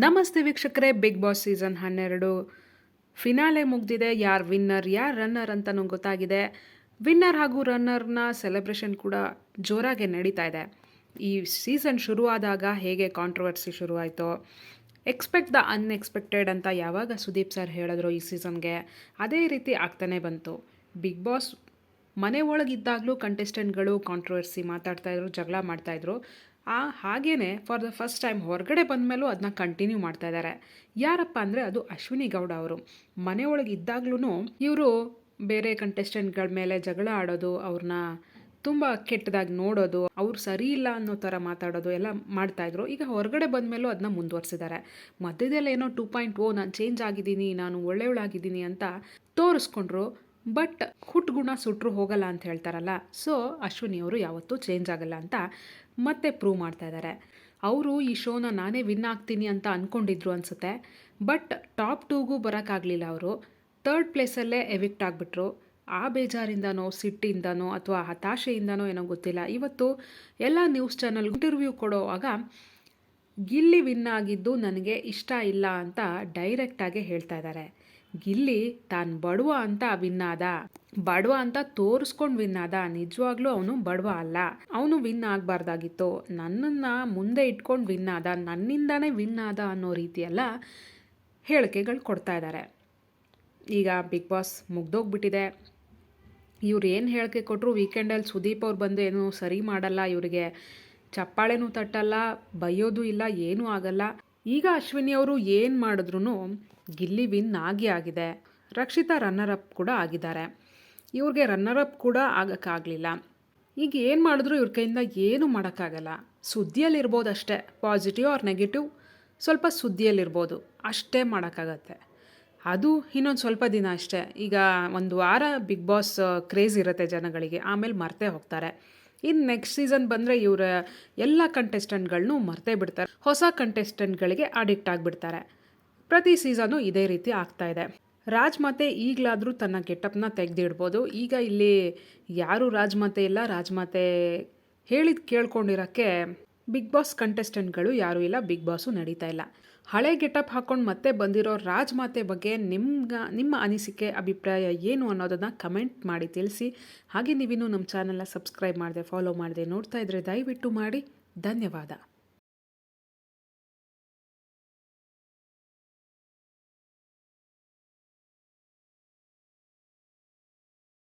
ನಮಸ್ತೆ ವೀಕ್ಷಕರೇ, big boss season 12 finale ಮುಗ್ದಿದೆ. ಯಾರು ವಿನ್ನರ್ ಯಾರು ರನ್ನರ್ ಅಂತಲೂ ಗೊತ್ತಾಗಿದೆ. ವಿನ್ನರ್ ಹಾಗೂ ರನ್ನರ್ನ ಸೆಲೆಬ್ರೇಷನ್ ಕೂಡ ಜೋರಾಗಿ ನಡೀತಾ ಇದೆ. ಈ ಸೀಸನ್ ಶುರುವಾದಾಗ ಹೇಗೆ ಕಾಂಟ್ರವರ್ಸಿ ಶುರುವಾಯಿತೋ, ಎಕ್ಸ್ಪೆಕ್ಟ್ ದ ಅನ್ಎಕ್ಸ್ಪೆಕ್ಟೆಡ್ ಅಂತ ಯಾವಾಗ ಸುದೀಪ್ ಸರ್ ಹೇಳಿದ್ರು ಈ ಸೀಸನ್ಗೆ, ಅದೇ ರೀತಿ ಆಗ್ತಾನೆ ಬಂತು. ಬಿಗ್ ಬಾಸ್ ಮನೆ ಒಳಗಿದ್ದಾಗಲೂ ಕಂಟೆಸ್ಟೆಂಟ್ಗಳು ಕಾಂಟ್ರವರ್ಸಿ ಮಾತಾಡ್ತಾಯಿದ್ರು, ಜಗಳ ಮಾಡ್ತಾಯಿದ್ರು. ಹಾಗೇ ಫಾರ್ ದ ಫಸ್ಟ್ ಟೈಮ್ ಹೊರಗಡೆ ಬಂದ ಮೇಲೂ ಅದನ್ನ ಕಂಟಿನ್ಯೂ ಮಾಡ್ತಾ ಇದ್ದಾರೆ. ಯಾರಪ್ಪ ಅಂದರೆ ಅದು ಅಶ್ವಿನಿ ಗೌಡ ಅವರು. ಮನೆಯೊಳಗೆ ಇದ್ದಾಗ್ಲೂ ಇವರು ಬೇರೆ ಕಂಟೆಸ್ಟೆಂಟ್ಗಳ ಮೇಲೆ ಜಗಳ ಆಡೋದು, ಅವ್ರನ್ನ ತುಂಬ ಕೆಟ್ಟದಾಗಿ ನೋಡೋದು, ಅವ್ರು ಸರಿ ಇಲ್ಲ ಅನ್ನೋ ಥರ ಮಾತಾಡೋದು ಎಲ್ಲ ಮಾಡ್ತಾಯಿದ್ರು. ಈಗ ಹೊರಗಡೆ ಬಂದ ಮೇಲೂ ಅದನ್ನ ಮುಂದುವರ್ಸಿದ್ದಾರೆ. ಮಧ್ಯದಲ್ಲಿ ಏನೋ 2.0 ನಾನು ಚೇಂಜ್ ಆಗಿದ್ದೀನಿ, ನಾನು ಒಳ್ಳೆಯವಳಾಗಿದ್ದೀನಿ ಅಂತ ತೋರಿಸ್ಕೊಂಡ್ರು. ಬಟ್ ಹುಟ್ಟುಗುಣ ಸುಟ್ಟರು ಹೋಗಲ್ಲ ಅಂತ ಹೇಳ್ತಾರಲ್ಲ, ಸೊ ಅಶ್ವಿನಿಯವರು ಯಾವತ್ತೂ ಚೇಂಜ್ ಆಗಲ್ಲ ಅಂತ ಮತ್ತೆ ಪ್ರೂವ್ ಮಾಡ್ತಾ ಇದ್ದಾರೆ. ಅವರು ಈ ಶೋನ ನಾನೇ ವಿನ್ ಆಗ್ತೀನಿ ಅಂತ ಅಂದ್ಕೊಂಡಿದ್ರು ಅನಿಸುತ್ತೆ. ಬಟ್ ಟಾಪ್ 2ಗೂ ಬರೋಕ್ಕಾಗಲಿಲ್ಲ. ಅವರು 3rd ಪ್ಲೇಸಲ್ಲೇ ಎವಿಕ್ಟ್ ಆಗಿಬಿಟ್ರು. ಆ ಬೇಜಾರಿಂದನೋ, ಸಿಟ್ಟಿಂದನೋ ಅಥವಾ ಹತಾಶೆಯಿಂದನೋ ಏನೋ ಗೊತ್ತಿಲ್ಲ. ಇವತ್ತು ಎಲ್ಲ ನ್ಯೂಸ್ ಚಾನಲ್ ಇಂಟರ್ವ್ಯೂ ಕೊಡೋವಾಗ ಗಿಲ್ಲಿ ವಿನ್ ಆಗಿದ್ದು ನನಗೆ ಇಷ್ಟ ಇಲ್ಲ ಅಂತ ಡೈರೆಕ್ಟಾಗಿ ಹೇಳ್ತಾ ಇದ್ದಾರೆ. ಗಿಲ್ಲಿ ತಾನು ಬಡವ ಅಂತ ವಿನ್ ಆದ, ಬಡವ ಅಂತ ತೋರಿಸ್ಕೊಂಡು ವಿನ್ ಆದ. ನಿಜವಾಗ್ಲೂ ಅವನು ಬಡವ ಅಲ್ಲ, ಅವನು ವಿನ್ ಆಗಬಾರ್ದಾಗಿತ್ತು. ನನ್ನನ್ನು ಮುಂದೆ ಇಟ್ಕೊಂಡು ವಿನ್ ಆದ, ನನ್ನಿಂದಾನೇ ವಿನ್ ಆದ ಅನ್ನೋ ರೀತಿಯೆಲ್ಲ ಹೇಳಿಕೆಗಳು ಕೊಡ್ತಾ ಇದ್ದಾರೆ. ಈಗ ಬಿಗ್ ಬಾಸ್ ಮುಗ್ದೋಗ್ಬಿಟ್ಟಿದೆ. ಇವ್ರು ಏನು ಹೇಳಿಕೆ ಕೊಟ್ಟರು, ವೀಕೆಂಡಲ್ಲಿ ಸುದೀಪ್ ಅವ್ರು ಬಂದು ಏನು ಸರಿ ಮಾಡಲ್ಲ, ಇವರಿಗೆ ಚಪ್ಪಾಳೆನೂ ತಟ್ಟಲ್ಲ, ಬೈಯೋದು ಇಲ್ಲ, ಏನೂ ಆಗಲ್ಲ. ಈಗ ಅಶ್ವಿನಿ ಅವರು ಏನು ಮಾಡಿದ್ರು ಗಿಲ್ಲಿ ವಿನ್ ಆಗಿದೆ. ರಕ್ಷಿತಾ ರನ್ನರ್ ಅಪ್ ಕೂಡ ಆಗಿದ್ದಾರೆ. ಇವ್ರಿಗೆ ರನ್ನರ್ ಅಪ್ ಕೂಡ ಆಗೋಕ್ಕಾಗಲಿಲ್ಲ. ಈಗ ಏನು ಮಾಡಿದ್ರು ಇವ್ರ ಕೈಯಿಂದ ಏನೂ ಮಾಡೋಕ್ಕಾಗಲ್ಲ. ಸುದ್ದಿಯಲ್ಲಿರ್ಬೋದು ಅಷ್ಟೇ, ಪಾಸಿಟಿವ್ ಆರ್ ನೆಗೆಟಿವ್ ಸ್ವಲ್ಪ ಸುದ್ದಿಯಲ್ಲಿರ್ಬೋದು ಅಷ್ಟೇ ಮಾಡೋಕ್ಕಾಗತ್ತೆ. ಅದು ಇನ್ನೊಂದು ಸ್ವಲ್ಪ ದಿನ ಅಷ್ಟೇ. ಈಗ ಒಂದು ವಾರ ಬಿಗ್ ಬಾಸ್ ಕ್ರೇಜ್ ಇರುತ್ತೆ ಜನಗಳಿಗೆ, ಆಮೇಲೆ ಮರ್ತೇ ಹೋಗ್ತಾರೆ. ಇನ್ನು ನೆಕ್ಸ್ಟ್ ಸೀಸನ್ ಬಂದರೆ ಇವರ ಎಲ್ಲ ಕಂಟೆಸ್ಟೆಂಟ್ಗಳನ್ನೂ ಮರ್ತೇ ಬಿಡ್ತಾರೆ. ಹೊಸ ಕಂಟೆಸ್ಟೆಂಟ್ಗಳಿಗೆ ಅಡಿಕ್ಟ್ ಆಗಿಬಿಡ್ತಾರೆ. ಪ್ರತಿ ಸೀಸನು ಇದೇ ರೀತಿ ಆಗ್ತಾಯಿದೆ. ರಾಜ್ಮಾತೆ ಈಗಲಾದರೂ ತನ್ನ ಗೆಟಪ್ನ ತೆಗೆದಿಡ್ಬೋದು. ಈಗ ಇಲ್ಲಿ ಯಾರೂ ರಾಜ್ಮಾತೆ ಇಲ್ಲ. ರಾಜ್ಮಾತೆ ಹೇಳಿದ ಕೇಳ್ಕೊಂಡಿರೋಕ್ಕೆ ಬಿಗ್ ಬಾಸ್ ಕಂಟೆಸ್ಟೆಂಟ್ಗಳು ಯಾರೂ ಇಲ್ಲ. ಬಿಗ್ ಬಾಸು ನಡೀತಾ ಇಲ್ಲ. ಹಳೆ ಗೆಟಪ್ ಹಾಕ್ಕೊಂಡು ಮತ್ತೆ ಬಂದಿರೋ ರಾಜ್ಮಾತೆ ಬಗ್ಗೆ ನಿಮ್ಮ ಅನಿಸಿಕೆ, ಅಭಿಪ್ರಾಯ ಏನು ಅನ್ನೋದನ್ನು ಕಮೆಂಟ್ ಮಾಡಿ ತಿಳಿಸಿ. ಹಾಗೆ ನೀವಿನ್ನೂ ನಮ್ಮ ಚಾನಲ್ನ ಸಬ್ಸ್ಕ್ರೈಬ್ ಮಾಡಿದೆ, ಫಾಲೋ ಮಾಡಿದೆ ನೋಡ್ತಾ ಇದ್ದರೆ ದಯವಿಟ್ಟು ಮಾಡಿ. ಧನ್ಯವಾದ.